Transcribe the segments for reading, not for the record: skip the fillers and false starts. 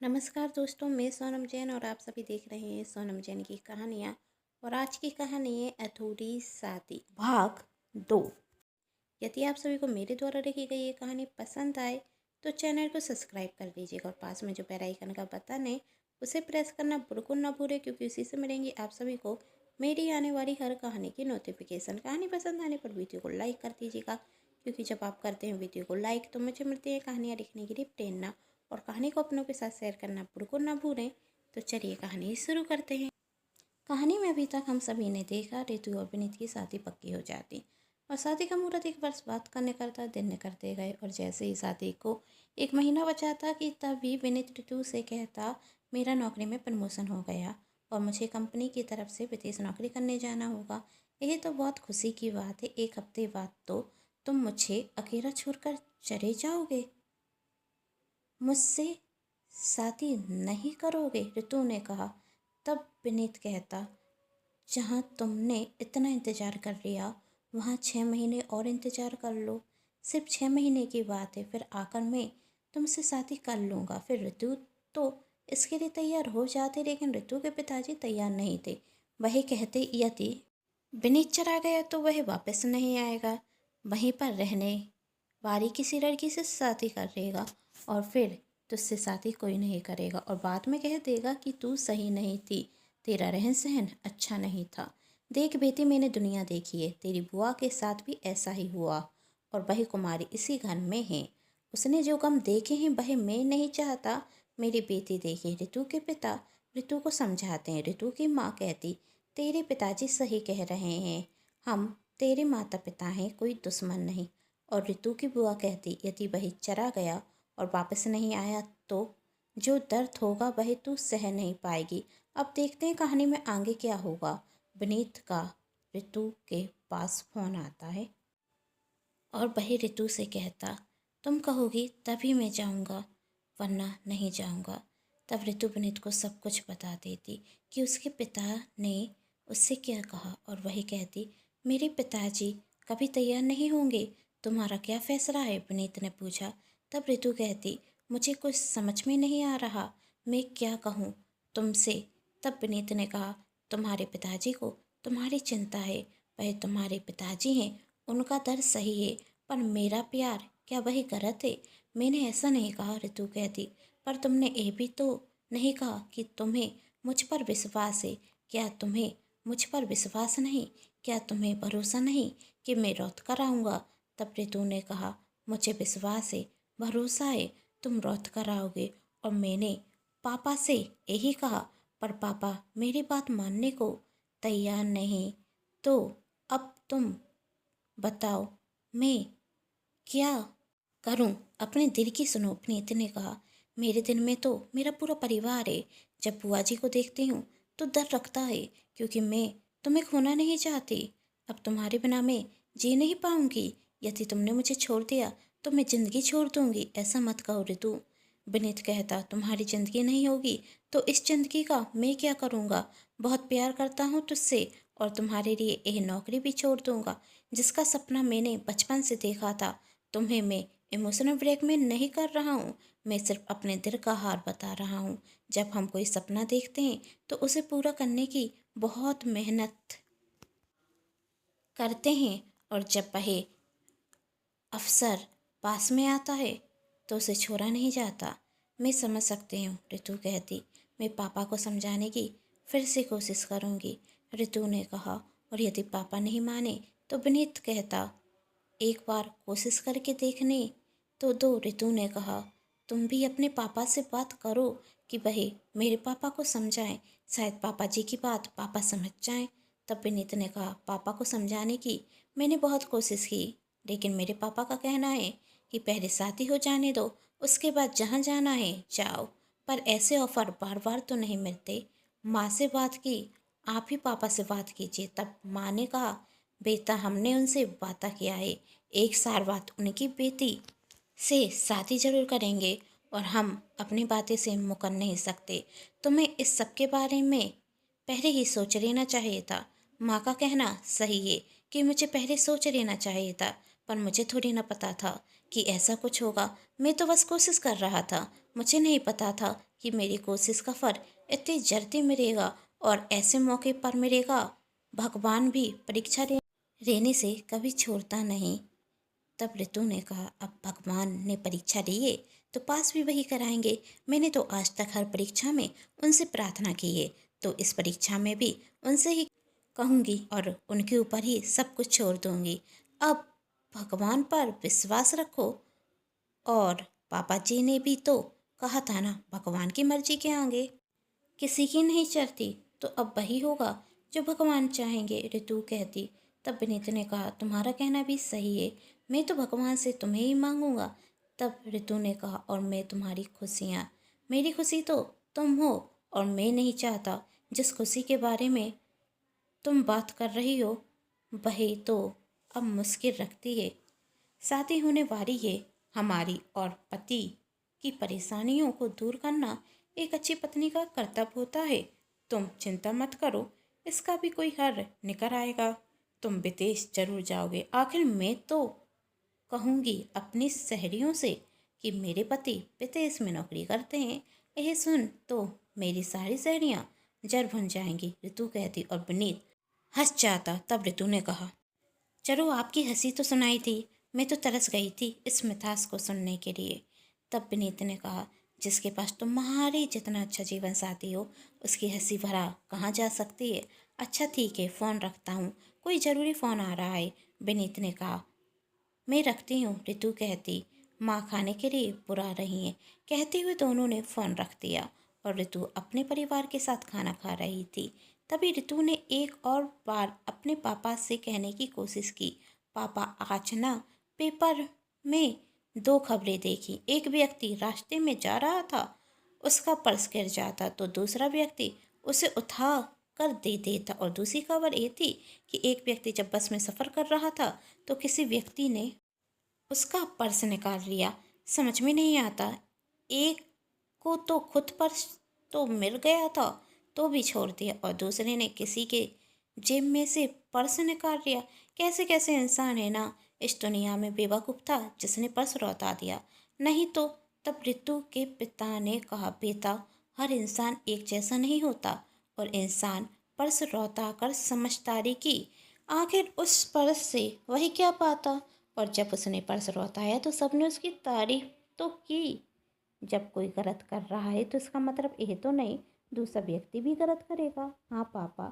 नमस्कार दोस्तों, मैं सोनम जैन और आप सभी देख रहे हैं सोनम जैन की कहानियाँ। और आज की कहानी है अधूरी शादी भाग 2। यदि आप सभी को मेरे द्वारा लिखी गई ये कहानी पसंद आए तो चैनल को सब्सक्राइब कर लीजिएगा और पास में जो बेल आइकन का बटन है उसे प्रेस करना बिल्कुल ना भूलें, क्योंकि उसी से मिलेंगी आप सभी को मेरी आने वाली हर कहानी की नोटिफिकेशन। कहानी पसंद आने पर वीडियो को लाइक कर दीजिएगा, क्योंकि जब आप करते हैं वीडियो को लाइक तो मुझे मिलती है कहानियाँ लिखने के लिए प्रेरणा। और कहानी को अपनों के साथ शेयर करना बिल्कुल ना भूलें। तो चलिए कहानी शुरू करते हैं। कहानी में अभी तक हम सभी ने देखा ऋतु और विनीत की शादी पक्की हो जाती और शादी का मुहूर्त एक वर्ष बाद का निकलता दिन निकलते गए। और जैसे ही शादी को एक महीना बचा था कि तभी विनीत ऋतु से कहता, मेरा नौकरी में प्रमोशन हो गया और मुझे कंपनी की तरफ से विदेश नौकरी करने जाना होगा। यही तो बहुत खुशी की बात है। एक हफ्ते बाद तो तुम मुझे अकेला छोड़कर चले जाओगे, मुझसे शादी नहीं करोगे, ऋतु ने कहा। तब विनीत कहता, जहाँ तुमने इतना इंतज़ार कर लिया वहाँ 6 महीने और इंतज़ार कर लो। सिर्फ 6 महीने की बात है, फिर आकर मैं तुमसे शादी कर लूँगा। फिर ऋतु तो इसके लिए तैयार हो जाते, लेकिन ऋतु के पिताजी तैयार नहीं थे। वही कहते, यदि विनीत चला गया तो वह वापस नहीं आएगा, वहीं पर रहने वाली किसी लड़की से शादी कर लेगा और फिर तुझसे शादी कोई नहीं करेगा और बाद में कह देगा कि तू सही नहीं थी, तेरा रहन सहन अच्छा नहीं था। देख बेटी, मैंने दुनिया देखी है, तेरी बुआ के साथ भी ऐसा ही हुआ और वही कुमारी इसी घर में है। उसने जो गम देखे हैं वह मैं नहीं चाहता मेरी बेटी देखे। ऋतु के पिता ऋतु को समझाते हैं। ऋतु की माँ कहती, तेरे पिताजी सही कह रहे हैं, हम तेरे माता पिता हैं, कोई दुश्मन नहीं। और ऋतु की बुआ कहती, यदि वही चला गया और वापस नहीं आया तो जो दर्द होगा वह तू सह नहीं पाएगी। अब देखते हैं कहानी में आगे क्या होगा। विनीत का ऋतु के पास फोन आता है और वही ऋतु से कहता, तुम कहोगी तभी मैं जाऊंगा, वरना नहीं जाऊंगा। तब ऋतु विनीत को सब कुछ बता देती कि उसके पिता ने उससे क्या कहा और वही कहती, मेरे पिताजी कभी तैयार नहीं होंगे, तुम्हारा क्या फैसला है, विनीत ने पूछा। तब ऋतु कहती, मुझे कुछ समझ में नहीं आ रहा, मैं क्या कहूँ तुमसे। तब विनीत ने कहा, तुम्हारे पिताजी को तुम्हारी चिंता है, वह तुम्हारे पिताजी हैं, उनका दर्द सही है, पर मेरा प्यार क्या वही गलत है। मैंने ऐसा नहीं कहा, ऋतु कहती, पर तुमने ये भी तो नहीं कहा कि तुम्हें मुझ पर विश्वास है। क्या तुम्हें मुझ पर विश्वास नहीं? क्या तुम्हें भरोसा नहीं कि मैं रौत कर आऊँगा? तब ऋतु ने कहा, मुझे विश्वास है, भरोसा है, तुम रौत कर आओगे। और मैंने पापा से यही कहा, पर पापा मेरी बात मानने को तैयार नहीं। तो अब तुम बताओ मैं क्या करूं? अपने दिल की सुनो, विनीत ने कहा। मेरे दिल में तो मेरा पूरा परिवार है। जब बुआ जी को देखती हूँ तो डर लगता है, क्योंकि मैं तुम्हें खोना नहीं चाहती। अब तुम्हारे बिना मैं जी नहीं पाऊंगी। यदि तुमने मुझे छोड़ दिया तो मैं जिंदगी छोड़ दूंगी। ऐसा मत कहो ऋतु, विनीत कहता। तुम्हारी जिंदगी नहीं होगी तो इस जिंदगी का मैं क्या करूँगा? बहुत प्यार करता हूँ तुझसे और तुम्हारे लिए यह नौकरी भी छोड़ दूंगा, जिसका सपना मैंने बचपन से देखा था। तुम्हें मैं इमोशनल ब्लैकमेल नहीं कर रहा हूँ, मैं सिर्फ अपने दिल का हाल बता रहा हूँ। जब हम कोई सपना देखते हैं तो उसे पूरा करने की बहुत मेहनत करते हैं, और जब वह अवसर पास में आता है तो उसे छोड़ा नहीं जाता। मैं समझ सकती हूँ, ऋतु कहती। मैं पापा को समझाने की फिर से कोशिश करूँगी, ऋतु ने कहा। और यदि पापा नहीं माने तो विनीत कहता, एक बार कोशिश करके देखने तो दो, ऋतु ने कहा। तुम भी अपने पापा से बात करो कि वह मेरे पापा को समझाएं, शायद पापा जी की बात पापा समझ जाएं। तब विनीत ने कहा, पापा को समझाने की मैंने बहुत कोशिश की, लेकिन मेरे पापा का कहना है कि पहले शादी हो जाने दो, उसके बाद जहाँ जाना है जाओ। पर ऐसे ऑफर बार बार तो नहीं मिलते। माँ से बात की, आप ही पापा से बात कीजिए। तब माँ ने कहा, बेटा हमने उनसे वादा किया है, एक साल बाद उनकी बेटी से शादी जरूर करेंगे और हम अपनी बातें से मुकर नहीं सकते। तुम्हें इस सब के बारे में पहले ही सोच लेना चाहिए था। माँ का कहना सही है कि मुझे पहले सोच लेना चाहिए था, पर मुझे थोड़ी ना पता था कि ऐसा कुछ होगा। मैं तो बस कोशिश कर रहा था, मुझे नहीं पता था कि मेरी कोशिश का फल इतनी जल्दी मिलेगा और ऐसे मौके पर मिलेगा। भगवान भी परीक्षा लेने से कभी छोड़ता नहीं। तब ऋतु ने कहा, अब भगवान ने परीक्षा ली है तो पास भी वही कराएंगे। मैंने तो आज तक हर परीक्षा में उनसे प्रार्थना की है, तो इस परीक्षा में भी उनसे ही कहूँगी और उनके ऊपर ही सब कुछ छोड़ दूँगी। अब भगवान पर विश्वास रखो। और पापा जी ने भी तो कहा था ना, भगवान की मर्जी के आगे किसी की नहीं चलती, तो अब वही होगा जो भगवान चाहेंगे, ऋतु कहती। तब विनीत ने कहा, तुम्हारा कहना भी सही है, मैं तो भगवान से तुम्हें ही मांगूंगा। तब ऋतु ने कहा, और मैं तुम्हारी खुशियाँ, मेरी खुशी तो तुम हो, और मैं नहीं चाहता जिस खुशी के बारे में तुम बात कर रही हो वही तो अब मुश्किल रखती है। शादी होने वाली है हमारी, और पति की परेशानियों को दूर करना एक अच्छी पत्नी का कर्तव्य होता है। तुम चिंता मत करो, इसका भी कोई हल निकल आएगा। तुम विदेश जरूर जाओगे। आखिर मैं तो कहूँगी अपनी सहेलियों से कि मेरे पति विदेश में नौकरी करते हैं। यह सुन तो मेरी सारी सहेलियाँ जर बन जाएंगी, ऋतु कहती। और विनीत हंस जाता। तब ऋतु ने कहा, चलो आपकी हंसी तो सुनाई थी, मैं तो तरस गई थी इस मिठास को सुनने के लिए। तब विनीत ने कहा, जिसके पास तुम्हारी जितना अच्छा जीवन साथी हो उसकी हंसी भरा कहाँ जा सकती है। अच्छा ठीक है, फ़ोन रखता हूँ, कोई ज़रूरी फ़ोन आ रहा है, विनीत ने कहा। मैं रखती हूँ, ऋतु कहती। माँ खाने के लिए बुला रही हैं। कहते हुए दोनों ने फ़ोन रख दिया और ऋतु अपने परिवार के साथ खाना खा रही थी। तभी ऋतु ने एक और बार अपने पापा से कहने की कोशिश की, पापा आज ना पेपर में दो खबरें देखी। एक व्यक्ति रास्ते में जा रहा था, उसका पर्स गिर जाता तो दूसरा व्यक्ति उसे उठा कर दे देता। और दूसरी खबर ये थी कि एक व्यक्ति जब बस में सफ़र कर रहा था तो किसी व्यक्ति ने उसका पर्स निकाल लिया। समझ में नहीं आता, एक को तो खुद पर्स तो मिल गया था तो भी छोड़ दिया, और दूसरे ने किसी के जेब में से पर्स निकाल लिया। कैसे कैसे इंसान है ना, इस दुनिया में बेवकूफ़ था जिसने पर्स लौटा दिया, नहीं तो। तब ऋतु के पिता ने कहा, बेटा हर इंसान एक जैसा नहीं होता, और इंसान पर्स लौटा कर समझदारी की। आखिर उस पर्स से वही क्या पाता। और जब उसने पर्स लौटाया तो सबने उसकी तारीफ तो की। जब कोई गलत कर रहा है तो इसका मतलब यह तो नहीं दूसरा व्यक्ति भी गलत करेगा। हाँ पापा,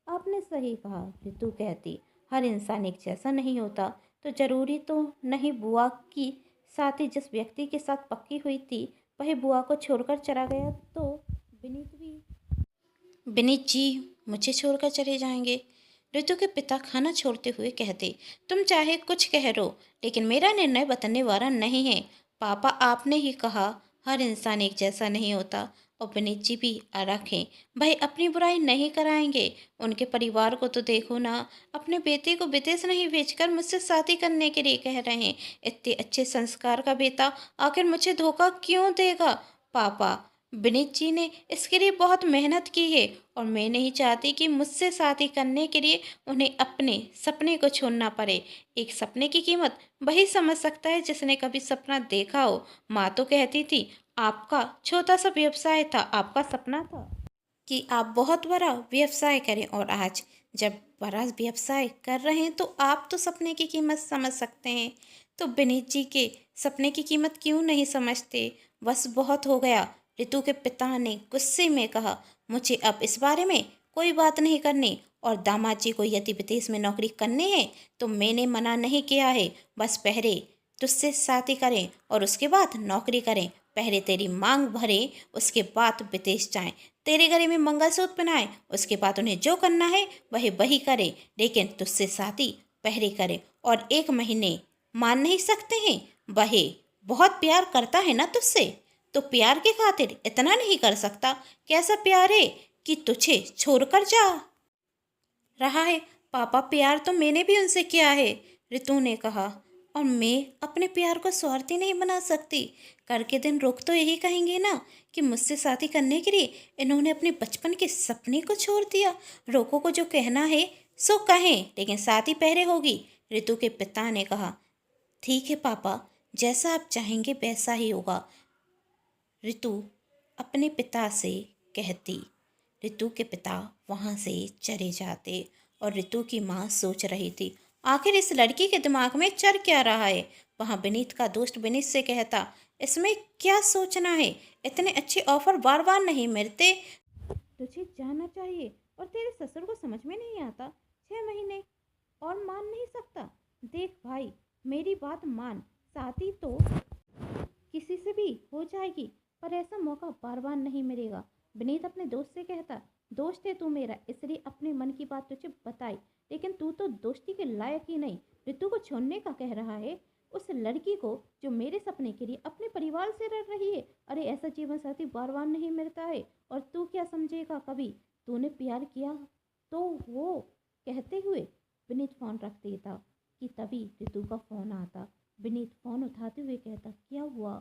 आपने सही कहा, ऋतु कहती। हर इंसान एक जैसा नहीं होता, तो जरूरी तो नहीं बुआ की साथी जिस व्यक्ति के साथ पक्की हुई थी वही बुआ को छोड़कर चला गया तो विनीत जी मुझे छोड़कर चले जाएंगे। ऋतु के पिता खाना छोड़ते हुए कहते, तुम चाहे कुछ कह रो, लेकिन मेरा निर्णय बदलने वाला नहीं है। पापा आपने ही कहा हर इंसान एक जैसा नहीं होता। और विनीत जी भी रखें, भाई अपनी बुराई नहीं कराएंगे। उनके परिवार को तो देखो ना, अपने बेटे को विदेश नहीं भेजकर मुझसे शादी करने के लिए कह रहे हैं। इतने अच्छे संस्कार का बेटा आखिर मुझे धोखा क्यों देगा। पापा विनीत जी ने इसके लिए बहुत मेहनत की है, और मैं नहीं चाहती कि मुझसे शादी करने के लिए उन्हें अपने सपने को छोड़ना पड़े। एक सपने की कीमत वही समझ सकता है जिसने कभी सपना देखा हो। माँ तो कहती थी आपका छोटा सा व्यवसाय था, आपका सपना था कि आप बहुत बड़ा व्यवसाय करें, और आज जब बड़ा व्यवसाय कर रहे हैं तो आप तो सपने की कीमत समझ सकते हैं। तो विनीत जी के सपने की कीमत क्यों नहीं समझते। बस बहुत हो गया, ऋतु के पिता ने गुस्से में कहा, मुझे अब इस बारे में कोई बात नहीं करनी। और दामाद जी को यदि विदेश में नौकरी करनी है तो मैंने मना नहीं किया है, बस पहले तुझसे शादी करें और उसके बाद नौकरी करें। पहले तेरी मांग भरें, उसके बाद विदेश जाएं, तेरे गले में मंगलसूत्र पहनाएं, उसके बाद उन्हें जो करना है वही वही करें, लेकिन तुझसे शादी पहले करें। और 1 महीने मान नहीं सकते हैं, वही बहुत प्यार करता है ना तुझसे, तो प्यार के खातिर इतना नहीं कर सकता। कैसा प्यार है कि तुझे छोड़कर जा रहा है। पापा प्यार तो मैंने भी उनसे किया है, ऋतु ने कहा, और मैं अपने प्यार को स्वार्थी नहीं बना सकती। कर के दिन रोक तो यही कहेंगे ना कि मुझसे शादी करने के लिए इन्होंने अपने बचपन के सपने को छोड़ दिया। रोको को जो कहना है सो कहें, लेकिन शादी पहले होगी, ऋतु के पिता ने कहा। ठीक है पापा, जैसा आप चाहेंगे वैसा ही होगा, ऋतु अपने पिता से कहती। ऋतु के पिता वहाँ से चले जाते और ऋतु की माँ सोच रही थी, आखिर इस लड़की के दिमाग में चल क्या रहा है। वहाँ विनीत का दोस्त विनीत से कहता, इसमें क्या सोचना है, इतने अच्छे ऑफर बार बार नहीं मिलते, तुझे जाना चाहिए। और तेरे ससुर को समझ में नहीं आता, 6 महीने और मान नहीं सकता। देख भाई, मेरी बात मान, शादी तो किसी से भी हो जाएगी, पर ऐसा मौका बार बार नहीं मिलेगा। विनीत अपने दोस्त से कहता, दोस्त है तू मेरा, इसलिए अपने मन की बात तुझे बताई, लेकिन तू तो दोस्ती के लायक ही नहीं। ऋतु को छोड़ने का कह रहा है, उस लड़की को जो मेरे सपने के लिए अपने परिवार से लड़ रही है। अरे ऐसा जीवन साथी बार बार नहीं मिलता है, और तू क्या समझेगा, कभी तूने प्यार किया तो वो। कहते हुए विनीत फोन रख देता कि तभी ऋतु का फोन आता। विनीत फोन उठाते हुए कहता, क्या हुआ।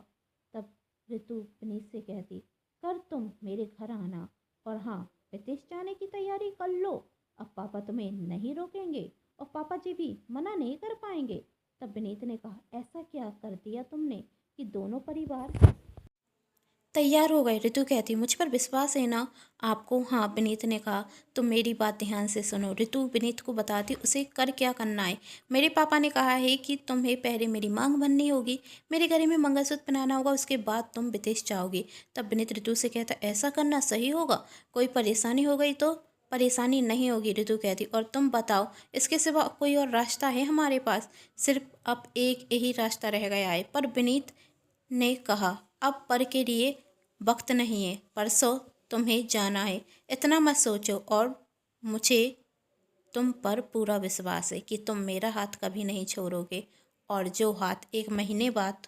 तब ऋतु विनीत से कहती, कर तुम मेरे घर आना, और हाँ, विदेश जाने की तैयारी कर लो। अब पापा तुम्हें नहीं रोकेंगे और पापा जी भी मना नहीं कर पाएंगे। तब विनीत ने कहा, ऐसा क्या कर दिया तुमने कि दोनों परिवार तैयार हो गए। ऋतु कहती, मुझ पर विश्वास है ना आपको। हाँ, विनीत ने कहा, तुम मेरी बात ध्यान से सुनो। ऋतु विनीत को बताती, उसे कर क्या करना है। मेरे पापा ने कहा है कि तुम्हें पहले मेरी मांग भरनी होगी, मेरे गले में मंगलसूत्र पहनाना होगा, उसके बाद तुम विदेश जाओगी। तब विनीत ऋतु से कहता, ऐसा करना सही होगा, कोई परेशानी हो गई तो। परेशानी नहीं होगी, ऋतु कहती, और तुम बताओ, इसके सिवा कोई और रास्ता है हमारे पास। सिर्फ अब एक यही रास्ता रह गया है। पर विनीत ने कहा, अब पर के लिए वक्त नहीं है, परसों तुम्हें जाना है, इतना मत सोचो। और मुझे तुम पर पूरा विश्वास है कि तुम मेरा हाथ कभी नहीं छोड़ोगे, और जो हाथ 1 महीने बाद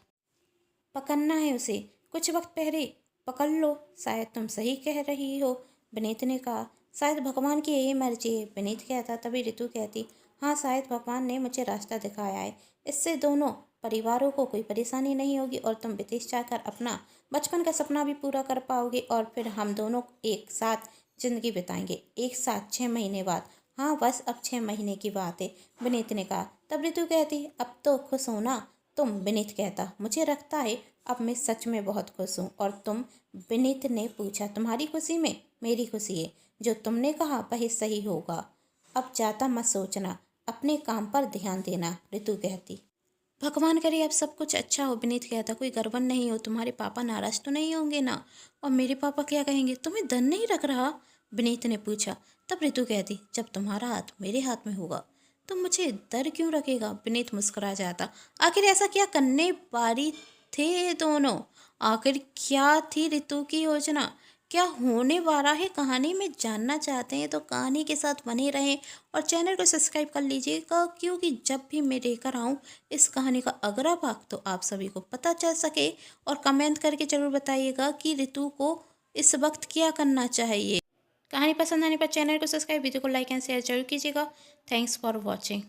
पकड़ना है उसे कुछ वक्त पहले पकड़ लो। शायद तुम सही कह रही हो, विनीत ने कहा। शायद भगवान की यही मर्जी है, विनीत कहता। तभी ऋतु कहती, हाँ, शायद भगवान ने मुझे रास्ता दिखाया है, इससे दोनों परिवारों को कोई परेशानी नहीं होगी, और तुम विदेश जाकर अपना बचपन का सपना भी पूरा कर पाओगे, और फिर हम दोनों एक साथ जिंदगी बिताएंगे, एक साथ 6 महीने बाद। हाँ, बस अब 6 महीने की बात है, विनीत ने कहा। तब ऋतु कहती, अब तो खुश हो ना तुम। विनीत कहता, मुझे लगता है अब मैं सच में बहुत खुश हूँ। और तुम। विनीत ने पूछा, तुम्हारी खुशी में मेरी खुशी है, जो तुमने कहा वही सही होगा। अब ज़्यादा मत सोचना, अपने काम पर ध्यान देना, ऋतु कहती। भगवान करे अब सब कुछ अच्छा हो, विनीत कहता। कोई गड़बड़ नहीं हो, तुम्हारे पापा नाराज तो नहीं होंगे ना। और मेरे पापा क्या कहेंगे, तुम्हें डर नहीं लग रहा, विनीत ने पूछा। तब ऋतु कहती, जब तुम्हारा हाथ मेरे हाथ में होगा तो मुझे डर क्यों रखेगा। विनीत मुस्कुरा जाता, आखिर ऐसा क्या करने वाली थे ये दोनों। आखिर क्या थी ऋतु की योजना, क्या होने वाला है कहानी में जानना चाहते हैं तो कहानी के साथ बने रहें, और चैनल को सब्सक्राइब कर लीजिएगा, क्योंकि जब भी मैं लेकर आऊँ इस कहानी का अगला भाग तो आप सभी को पता चल सके। और कमेंट करके ज़रूर बताइएगा कि ऋतु को इस वक्त क्या करना चाहिए। कहानी पसंद आने पर चैनल को सब्सक्राइब, वीडियो को लाइक एंड शेयर जरूर कीजिएगा। Thanks for watching.